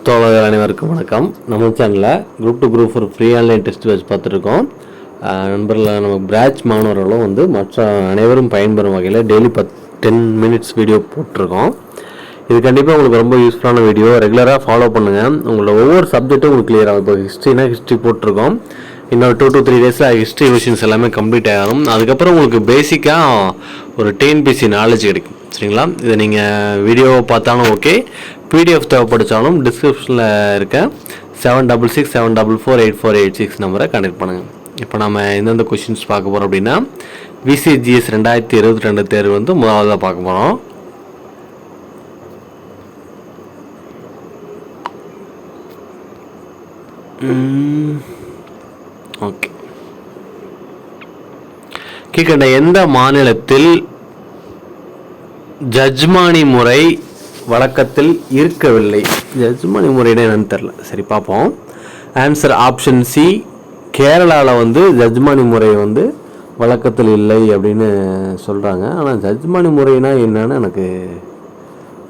தோழர்கள் அனைவருக்கும் வணக்கம். நம்ம சேனலில் group 2 group 4 free online test batch பார்த்துருக்கோம். நண்பர்கள் நம்ம பிரான்ச் மாணவர்களும் மற்ற அனைவரும் பயன்பெறும் வகையில் டெய்லி 10 மினிட்ஸ் வீடியோ போட்டிருக்கோம். இது கண்டிப்பாக உங்களுக்கு ரொம்ப யூஸ்ஃபுல்லான வீடியோ. ரெகுலராக ஃபாலோ பண்ணுங்கள். உங்களோட ஒவ்வொரு சப்ஜெக்ட்டும் உங்களுக்கு கிளியர் ஆகும். இப்போ ஹிஸ்ட்ரி போட்டிருக்கோம். இன்னொரு 2 to 3 டேஸில் ஹிஸ்ட்ரி கொஷின்ஸ் எல்லாமே கம்ப்ளீட் ஆகும். அதுக்கப்புறம் உங்களுக்கு பேசிக்காக ஒரு டிஎன்பிஎஸ்சி நாலேஜ் கிடைக்கும். சரிங்களா? இதை நீங்கள் வீடியோவை பார்த்தாலும் ஓகே, பிடிஎஃப் தேவைப்படுத்தாலும் டிஸ்கிரிப்ஷனில் இருக்க 7667448486 நம்பரை கனெக்ட் பண்ணுங்கள். இப்போ நம்ம எந்தெந்த கொஷின்ஸ் பார்க்க போகிறோம் அப்படின்னா, விசிஜிஎஸ் 2022 தேர்வு முதலாவதாக பார்க்க போகிறோம். ஓகே, கீழ்கண்ட எந்த மாநிலத்தில் ஜட்ஜ்மானி முறை வழக்கத்தில் இருக்கவில்லை? ஜட்ஜ்மானி முறைன்னு என்னன்னு தெரில. சரி, பார்ப்போம். ஆன்சர் ஆப்ஷன் சி, கேரளாவில் ஜட்ஜ்மானி முறை வழக்கத்தில் இல்லை அப்படின்னு சொல்கிறாங்க. ஆனால் ஜட்ஜ்மானி முறைனா என்னன்னு எனக்கு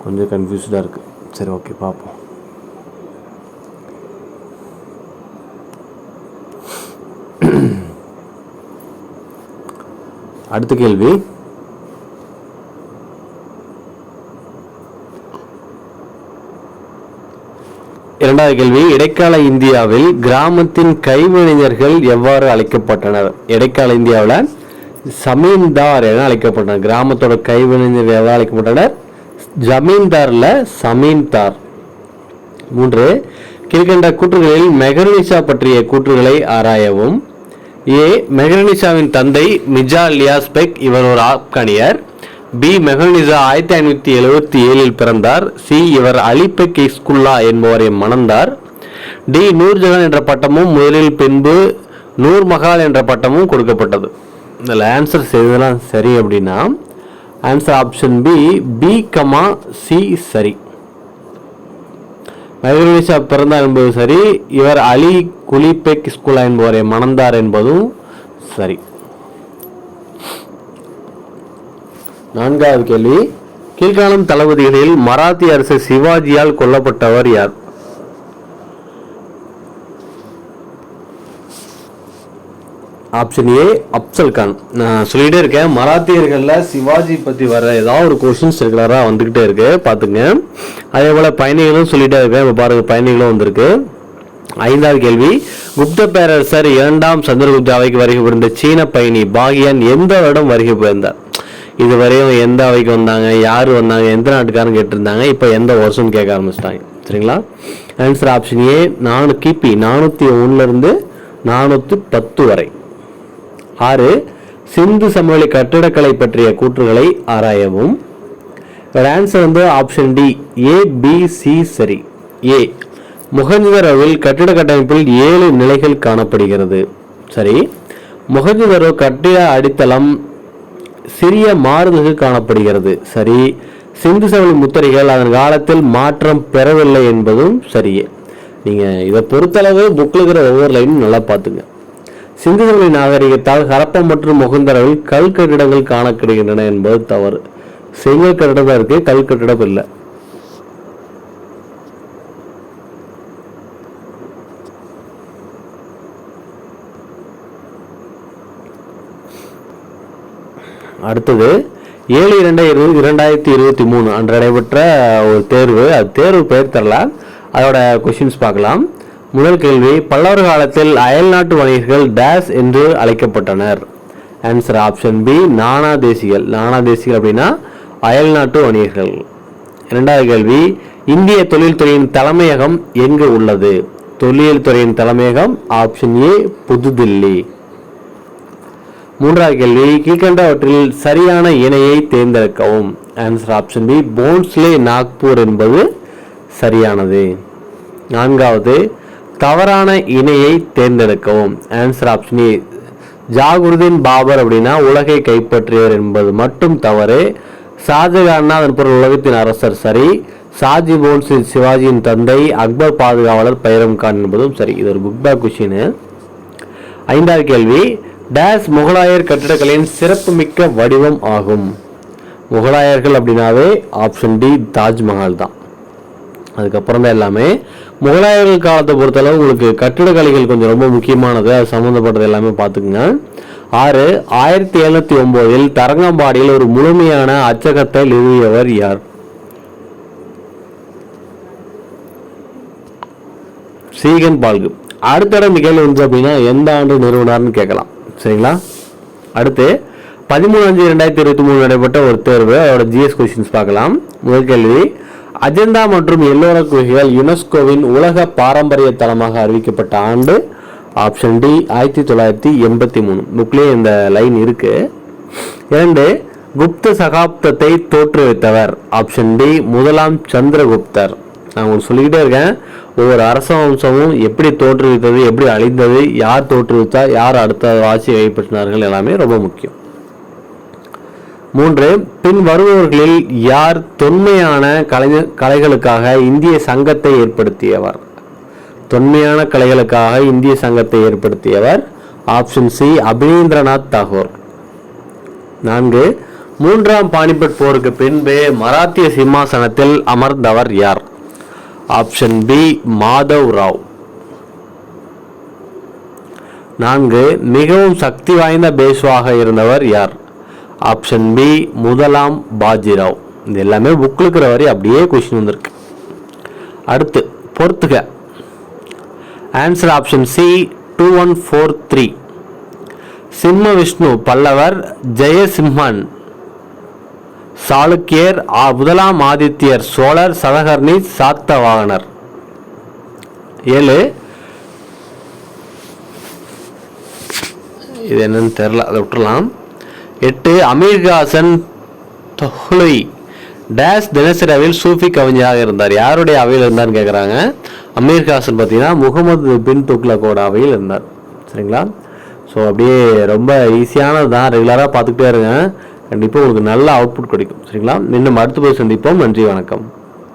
கொஞ்சம் கன்ஃபியூஸ்டாக இருக்குது. சரி, ஓகே, பார்ப்போம். அடுத்த கேள்வி, இரண்டாவது கேள்வி, இடைக்கால இந்தியாவில் கிராமத்தின் கைவினைஞர்கள் எவ்வாறு அழைக்கப்பட்டனர்? இடைக்கால இந்தியாவில் சமீன்தார் என அழைக்கப்பட்டனர். கிராமத்தோட கைவினைஞர்கள் எவ்வாறு அழைக்கப்பட்டனர்? ஜமீன்தார்ல சமீன்தார். 3, கீழ்கண்ட கூற்றுகளில் மெஹர்நிஷா பற்றிய கூற்றுகளை ஆராயவும். ஏ, மெஹர்நிஷாவின் தந்தை மிர்ஜா இலியாஸ் பெக், இவர் ஒரு ஆப்கானியர். பி, மெஹர்நிஷா 1577 பிறந்தார். சி, இவர் அலி பெக் இஸ்குல்லா என்பவரை மணந்தார். டி, நூர்ஜஹான் என்ற பட்டமும் முதலில் பின்பு நூர் மஹால் என்ற பட்டமும் கொடுக்கப்பட்டது. இதில் ஆன்சர் செய்ததெல்லாம் சரி அப்படின்னா answer option B, B, C சரி. மெஹர்நிஷா பிறந்தார் என்பது சரி. இவர் அலி குலி பெக் இஸ்குல்லா என்பவரை மணந்தார் என்பதும் சரி. நான்காவது கேள்வி, கீழ்காணும் தளபதிகளில் மராத்தி அரசு சிவாஜியால் கொல்லப்பட்டவர் யார்? Option A, Afzal Khan. நான் சொல்லிட்டே இருக்கேன், மராத்தியர்களில் சிவாஜி பற்றி வர ஏதாவது ஒரு கொஸ்டின்ஸ் ரெகுலராக வந்துக்கிட்டே இருக்கு, பார்த்துங்க. அதே போல் பயணிகளும் சொல்லிட்டே இருக்கேன். இப்போ பாருங்கள், பயணிகளும் வந்திருக்கு. ஐந்தாவது கேள்வி, குப்த பேரரசர் 2ஆம் சந்திரகுப்த அவைக்கு வருகை புரிந்த சீன பயணி பாகியான் எந்த வருடம் வருகை புரிந்தார்? இதுவரையும் எந்த அவைக்கு வந்தாங்க, யார் வந்தாங்க, எந்த நாட்டுக்காரன் கேட்டிருந்தாங்க. இப்போ எந்த வருஷம் கேட்க ஆரம்பிச்சிட்டாங்க. சரிங்களா? ஆன்சர் ஆப்ஷன் ஏ, கிபி 401 410 வரை. 6, சிந்து சமவெளி கட்டிடக்கலை பற்றிய கூற்றுகளை ஆராயவும். ஆன்சர் ஆப்ஷன் டி, ஏ, பி, சி சரி. ஏ, மொஹஞ்சதாரோவில் கட்டிட கட்டமைப்பில் 7 நிலைகள் காணப்படுகிறது. சரி. மொஹஞ்சதாரோ கட்டிட அடித்தளம் சிறிய மாறுதல்கள் காணப்படுகிறது. சரி. சிந்து சமவெளி முத்திரைகள் அதன் காலத்தில் மாற்றம் பெறவில்லை என்பதும் சரியே. நீங்கள் இதை பொறுத்தளவு புக்கில் இருக்கிற ஒவ்வொரு லைனும் நல்லா பார்த்துங்க. சிந்து சமவெளி நாகரிகத்தால் ஹரப்பா மற்றும் மொஹஞ்சதாரோவில் கல் கட்டிடங்கள் காணப்படுகின்றன என்பது தவறு. செங்கல் கட்டிடம் தான் இருக்கு, கல் கட்டிடம் இல்லை. அடுத்தது 7/2/2023 அன்று நடைபெற்ற ஒரு தேர்வு. அது தேர்வு பெயர் தரல, அதோட கொஷின்ஸ் பார்க்கலாம். முதல் கேள்வி, பல்லவர் காலத்தில் அயல்நாட்டு வணிகர்கள் டேஸ் என்று அழைக்கப்பட்டனர். ஆன்சர் ஆப்ஷன் பி, நானாதேசிகள். நானாதேசிகள் அப்படின்னா அயல்நாட்டு வணிகர்கள். இரண்டாவது கேள்வி, இந்திய தொழில்துறையின் தலைமையகம் எங்கு உள்ளது? தொழில் துறையின் தலைமையகம் ஆப்ஷன் ஏ, புதுதில்லி. மூன்றாவது கேள்வி, கீழ்கண்டவற்றில் சரியான இணையை தேர்ந்தெடுக்கவும். Answer option B, Bhonsle Nagpur என்பது சரியானது. நான்காவது, தவறான இணையை தேர்ந்தெடுக்கவும். Answer option A, Zahiruddin Babur அப்படின்னா உலகை கைப்பற்றியவர் என்பது மட்டும் தவறு. ஷாஜகான்னா அதன் பொருள் உலகத்தின் அரசர் சரி. ஷாஜி போன்ஸ் சிவாஜியின் தந்தை, அக்பர் பாதுகாவலர் பைரம் கான் என்பதும் சரி. இது ஒரு புக் பேக் கொஸ்டின். ஐந்தாவது கேள்வி, டேஸ் முகலாயர் கட்டிடக்கலையின் சிறப்புமிக்க வடிவம் ஆகும். முகலாயர்கள் அப்படின்னாவே ஆப்ஷன் டி, தாஜ்மஹால் தான். அதுக்கப்புறம் தான் எல்லாமே. முகலாயர்கள் காலத்தை பொறுத்தளவு உங்களுக்கு கட்டிடக்கலைகள் கொஞ்சம் ரொம்ப முக்கியமானது, அது சம்மந்தப்பட்டது எல்லாமே பார்த்துக்குங்க. 6 1709 தரங்கம்பாடியில் ஒரு முழுமையான அச்சகத்தை நிறுவியவர் யார்? சீகன் பால்கு. அடுத்த கேள்வி வந்து அப்படின்னா எந்த ஆண்டு நிறுவனார்னு கேட்கலாம். சரிங்களா? அடுத்து 13/5/2023 நடைபெற்ற ஒரு தேர்வு, அதோட GS கொஸ்டின்ஸ் பார்க்கலாம். முதல் கேள்வி, அஜந்தா மற்றும் எல்லோரா குகைகள் யுனெஸ்கோவின் உலக பாரம்பரிய தளமாக அறிவிக்கப்பட்ட ஆண்டு? Option D 1983. புக்லேயே இந்த லைன் இருக்கு. 2 குப்த சகாப்தத்தை தோற்றுவித்தவர்? ஆப்ஷன் டி முதலாம் சந்திரகுப்தர். நான் உங்களுக்கு சொல்லிக்கிட்டே இருக்கேன், ஒவ்வொரு அரச வம்சமும் எப்படி தோற்றுவித்தது, எப்படி அழிந்தது, யார் தோற்றுவித்தார், யார் அடுத்த ஆட்சியை கைப்பற்றினார்கள் எல்லாமே ரொம்ப முக்கியம். 3 பின் வருபவர்களில் யார் தொன்மையான கலைகளுக்காக இந்திய சங்கத்தை ஏற்படுத்தியவர்? தொன்மையான கலைகளுக்காக இந்திய சங்கத்தை ஏற்படுத்தியவர்? Option C Abanindranath Tagore. 4 மூன்றாம் பானிபட் போருக்கு பின்பு மராத்திய சிம்மாசனத்தில் அமர்ந்தவர் யார்? Option B Madhav Rao. 4 மிகவும் சக்தி வாய்ந்த பேஷ்வாக இருந்தவர் யார்? ஆப்ஷன் பி முதலாம் பாஜிராவ். இது எல்லாமே புக்கில் இருக்கிற வரை அப்படியே கொஸ்டின் வந்திருக்கு. அடுத்து பொறுத்துக. Answer option C 2143. சிம்ம விஷ்ணு பல்லவர், ஜெயசிம்மன் சாளுக்கியர், முதலாம் ஆதித்யர் சோழர், சதகர்ணி சாத்தவாகனர். 7 இது என்னன்னு தெரியல, அதை விட்டுறலாம். 8 அமீர்ஹாசன் தொஹ்லுய் டேஸ் தினசரி சூஃபி கவிஞராக இருந்தார்? யாருடைய அவையில் இருந்தார்னு கேட்குறாங்க. அமீர்ஹாசன் பார்த்தீங்கன்னா முகமது பின் துக்ளக்கோட அவையில் இருந்தார். சரிங்களா? ஸோ அப்படியே ரொம்ப ஈஸியானது தான், ரெகுலராக பார்த்துக்கிட்டே இருங்க, கண்டிப்பாக உங்களுக்கு நல்ல அவுட்புட் கிடைக்கும். சரிங்களா? இன்னும் அடுத்த போய் சந்திப்போம். நன்றி, வணக்கம்.